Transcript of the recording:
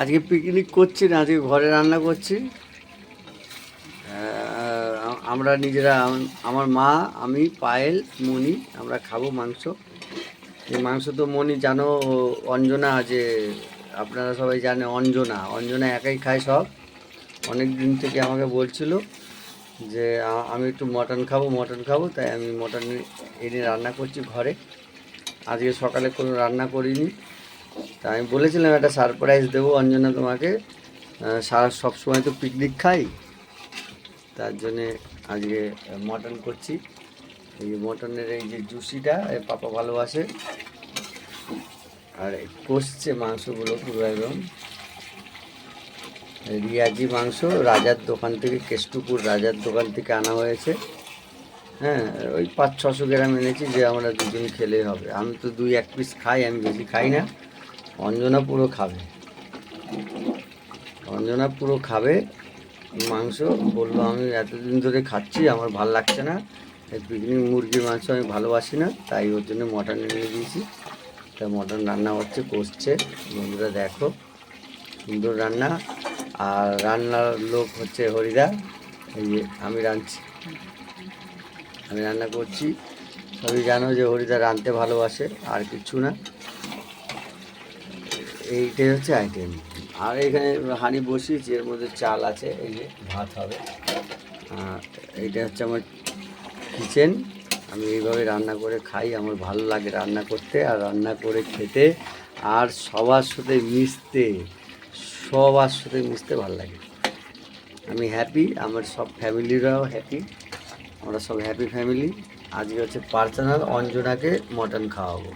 আজকে পিকনিক করছি না, আজকে ঘরে রান্না করছি। আমরা নিজেরা, আমার মা, আমি, পায়েল, মণি, আমরা খাবো মাংস। এই মাংস তো মণি জানো, অঞ্জনা যে, আপনারা সবাই জানে, অঞ্জনা অঞ্জনা একাই খায় সব। অনেক দিন থেকে আমাকে বলছিল যে আমি একটু মটন খাবো মটন খাবো, তাই আমি মটন এনে রান্না করছি ঘরে। আজকে সকালে কোনো রান্না করিনি, তা আমি বলেছিলাম একটা সারপ্রাইজ দেবো অঞ্জনা তোমাকে। সারা সবসময় তো পিকনিক খাই, তার জন্যে আজকে মটন করছি। এই যে মটনের এই যে জুসিটা পাপা ভালোবাসে, আর কষছে মাংসগুলো পুরো একদম রিয়াজি মাংস, রাজার দোকান থেকে, কেষ্টপুর রাজার দোকান থেকে আনা হয়েছে। হ্যাঁ, ওই 500-600 গ্রাম এনেছি, যে আমরা দুজন খেলেই হবে। আমি তো 2-1 পিস খাই, আমি বেশি খাই না। অঞ্জনা পুরো খাবে, অঞ্জনা পুরো খাবে মাংস। বললো আমি এতদিন ধরে খাচ্ছি, আমার ভাল লাগছে না, এই পিকনিক মুরগির মাংস আমি ভালোবাসি না, তাই ওর জন্য মটন এনে দিয়েছি। তা মটন রান্না হচ্ছে, কষছে। বন্ধুরা দেখো, সুন্দর রান্না। আর রান্নার লোক হচ্ছে হরিদা। এই যে আমি রাঁধছি, আমি রান্না করছি। সবই জানো যে হরিদা রাঁধতে ভালোবাসে, আর কিছু না। এইটাই হচ্ছে আইটেম। আর এখানে হাঁড়ি বসিয়েছি, এর মধ্যে চাল আছে, এই যে ভাত হবে। এইটা হচ্ছে আমার কিচেন। আমি এইভাবে রান্না করে খাই, আমার ভালো লাগে রান্না করতে আর রান্না করে খেতে, আর সবার সাথে মিশতে, সবার সাথে মিশতে ভালো লাগে। আমি হ্যাপি, আমার সব ফ্যামিলিরাও হ্যাপি, আমরা সব হ্যাপি ফ্যামিলি। আজকে হচ্ছে পার্সোনাল অঞ্জনাকে মটন খাওয়াবো।